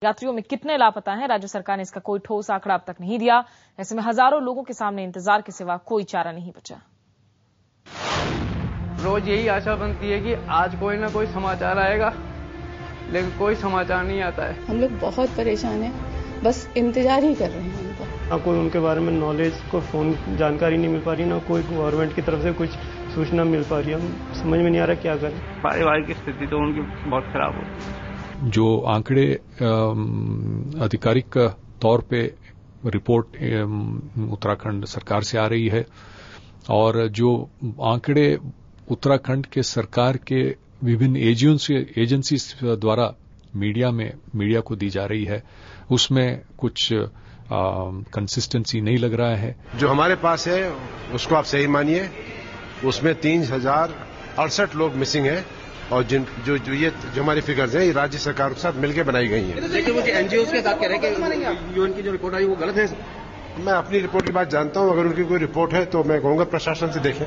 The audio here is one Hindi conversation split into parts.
यात्रियों में कितने लापता हैं, राज्य सरकार ने इसका कोई ठोस आंकड़ा अब तक नहीं दिया। ऐसे में हजारों लोगों के सामने इंतजार के सिवा कोई चारा नहीं बचा। रोज यही आशा बनती है कि आज कोई ना कोई समाचार आएगा, लेकिन कोई समाचार नहीं आता है। हम लोग बहुत परेशान हैं, बस इंतजार ही कर रहे हैं उनका। ना कोई उनके बारे में नॉलेज, कोई फोन जानकारी नहीं मिल पा रही, ना कोई गवर्नमेंट की तरफ से कुछ सूचना मिल पा रही है। हम समझ में नहीं आ रहा क्या करें। पारिवारिक स्थिति तो उनकी बहुत खराब होती है। जो आंकड़े आधिकारिक तौर पे रिपोर्ट उत्तराखंड सरकार से आ रही है और जो आंकड़े उत्तराखंड के सरकार के विभिन्न एजेंसी द्वारा मीडिया को दी जा रही है, उसमें कुछ कंसिस्टेंसी नहीं लग रहा है। जो हमारे पास है उसको आप सही मानिए, उसमें 3068 लोग मिसिंग हैं और जो हमारी फिगर्स हैं ये राज्य सरकार के साथ मिलकर बनाई गई हैं। लेकिन वो एनजीओ के साथ कह रहे हैं कि यूएन की जो रिपोर्ट आई वो गलत है। मैं अपनी रिपोर्ट की बात जानता हूं, अगर उनकी कोई रिपोर्ट है तो मैं कहूंगा प्रशासन से देखें।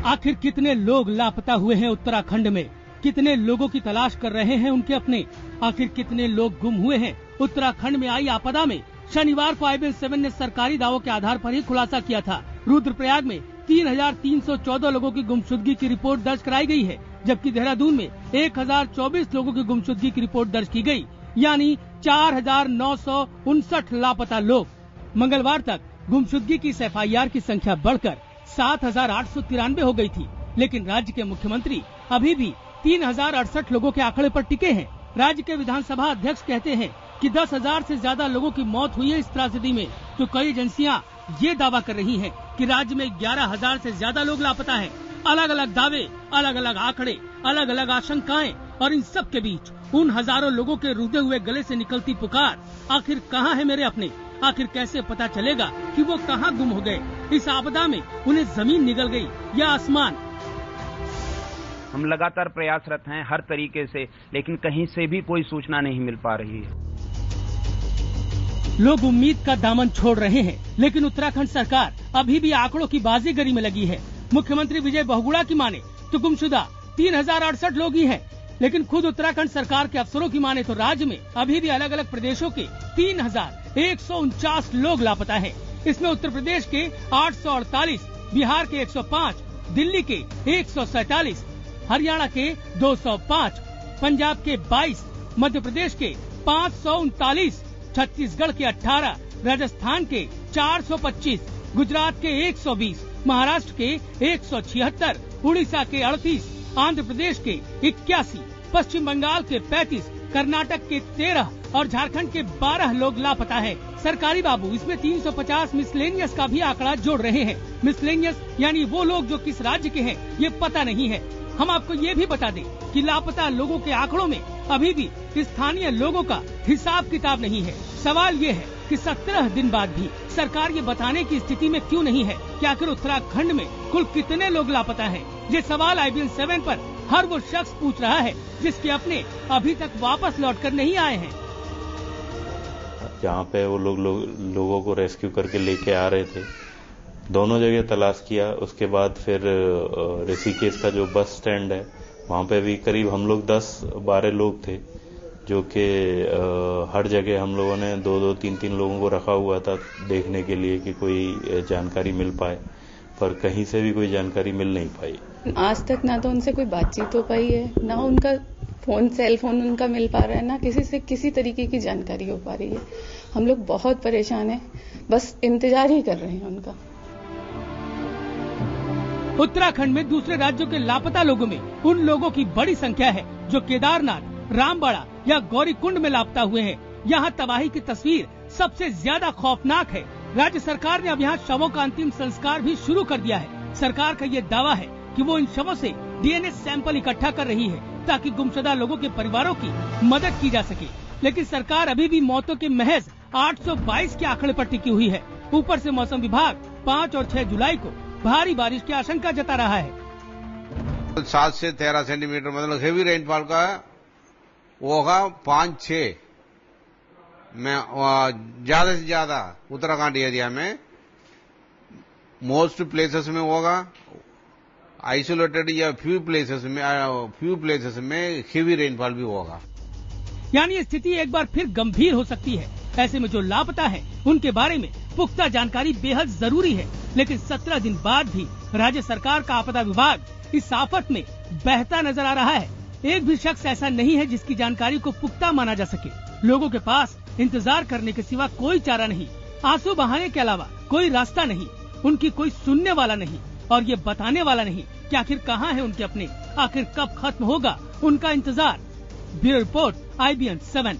आखिर कितने लोग लापता हुए हैं उत्तराखंड में, कितने लोगों की तलाश कर रहे हैं उनके अपने, आखिर कितने लोग गुम हुए हैं। उत्तराखंड में आई आपदा में शनिवार को IBN-7 ने सरकारी दावों के आधार पर ही खुलासा किया था। रुद्रप्रयाग में 3314 लोगों की गुमशुदगी की रिपोर्ट दर्ज कराई गई है, जबकि देहरादून में 1024 लोगों की गुमशुदगी की रिपोर्ट दर्ज की गई, यानी 4959 लापता लोग। मंगलवार तक गुमशुदगी की FIR की संख्या बढ़कर 7893 हो गई थी, लेकिन राज्य के मुख्यमंत्री अभी भी 3068 लोगों के आंकड़े पर टिके हैं। राज्य के विधानसभा अध्यक्ष कहते हैं कि 10,000 से ज्यादा लोगों की मौत हुई है इस त्रासदी में, तो कई एजेंसियां ये दावा कर रही हैं कि राज्य में 11,000 से ज्यादा लोग लापता हैं। अलग अलग दावे, अलग अलग आंकड़े, अलग अलग आशंकाएं, और इन सब के बीच उन हजारों लोगों के रुधे हुए गले से निकलती पुकार, आखिर कहाँ है मेरे अपने? आखिर कैसे पता चलेगा कि वो कहाँ गुम हो गए? इस आपदा में उन्हें जमीन निगल गई या आसमान? हम लगातार प्रयासरत हैं हर तरीके से, लेकिन कहीं से भी कोई सूचना नहीं मिल पा रही है। लोग उम्मीद का दामन छोड़ रहे हैं, लेकिन उत्तराखंड सरकार अभी भी आंकड़ों की बाजीगरी में लगी है। मुख्यमंत्री विजय बहुगुणा की माने तो गुमशुदा 3068 लोग ही हैं, लेकिन खुद उत्तराखंड सरकार के अफसरों की माने तो राज्य में अभी भी अलग अलग प्रदेशों के 3149 लोग लापता हैं। इसमें उत्तर प्रदेश के 848, बिहार के 105, दिल्ली के 147, हरियाणा के 205, पंजाब के 22, मध्य प्रदेश के 539, छत्तीसगढ़ के 18, राजस्थान के 425, गुजरात के 120, महाराष्ट्र के 176, उड़ीसा के 38, आंध्र प्रदेश के 81, पश्चिम बंगाल के 35, कर्नाटक के 13 और झारखंड के 12 लोग लापता हैं। सरकारी बाबू इसमें 350 मिसलेनियस का भी आंकड़ा जोड़ रहे हैं। मिसलेनियस यानी वो लोग जो किस राज्य के हैं ये पता नहीं है। हम आपको ये भी बता दें कि लापता लोगों के आंकड़ों में अभी भी स्थानीय लोगों का हिसाब किताब नहीं है। सवाल ये है कि 17 दिन बाद भी सरकार ये बताने की स्थिति में क्यों नहीं है कि आखिर उत्तराखंड में कुल कितने लोग लापता हैं। ये सवाल IBN-7 पर हर वो शख्स पूछ रहा है जिसके अपने अभी तक वापस लौटकर नहीं आए हैं। जहाँ पे वो लोगों को रेस्क्यू करके लेके आ रहे थे, दोनों जगह तलाश किया। उसके बाद फिर ऋषिकेश का जो बस स्टैंड है वहाँ पे भी करीब हम लोग 10-12 लोग थे, जो कि हर जगह हम लोगों ने 2-2, 3-3 लोगों को रखा हुआ था देखने के लिए कि कोई जानकारी मिल पाए, पर कहीं से भी कोई जानकारी मिल नहीं पाई। आज तक ना तो उनसे कोई बातचीत हो पाई है, ना उनका सेल फोन उनका मिल पा रहा है, ना किसी से किसी तरीके की जानकारी हो पा रही है। हम लोग बहुत परेशान हैं, बस इंतजार ही कर रहे हैं उनका। उत्तराखंड में दूसरे राज्यों के लापता लोगों में उन लोगों की बड़ी संख्या है जो केदारनाथ, रामबड़ा या गौरीकुंड में लापता हुए हैं। यहाँ तबाही की तस्वीर सबसे ज्यादा खौफनाक है। राज्य सरकार ने अब यहाँ शवों का अंतिम संस्कार भी शुरू कर दिया है। सरकार का ये दावा है कि वो इन शवों से DNA सैंपल इकट्ठा कर रही है ताकि गुमशुदा लोगों के परिवारों की मदद की जा सके, लेकिन सरकार अभी भी मौतों के महज 822 के आंकड़े पर टिकी हुई है। ऊपर से मौसम विभाग 5 और 6 जुलाई को भारी बारिश की आशंका जता रहा है। 7 से 13 सेंटीमीटर मतलब हेवी रेनफॉल का वो होगा। 5-6 में ज्यादा से ज्यादा उत्तराखंड एरिया में मोस्ट प्लेसेस में होगा। आइसोलेटेड या फ्यू प्लेसेस में हेवी रेनफॉल भी होगा। यानी स्थिति एक बार फिर गंभीर हो सकती है। ऐसे में जो लापता है उनके बारे में पुख्ता जानकारी बेहद जरूरी है। लेकिन 17 दिन बाद भी राज्य सरकार का आपदा विभाग इस आफत में बहता नजर आ रहा है। एक भी शख्स ऐसा नहीं है जिसकी जानकारी को पुख्ता माना जा सके। लोगों के पास इंतजार करने के सिवा कोई चारा नहीं, आंसू बहाने के अलावा कोई रास्ता नहीं। उनकी कोई सुनने वाला नहीं और ये बताने वाला नहीं कि आखिर कहाँ है उनके अपने, आखिर कब खत्म होगा उनका इंतजार। Bureau report, IBN 7।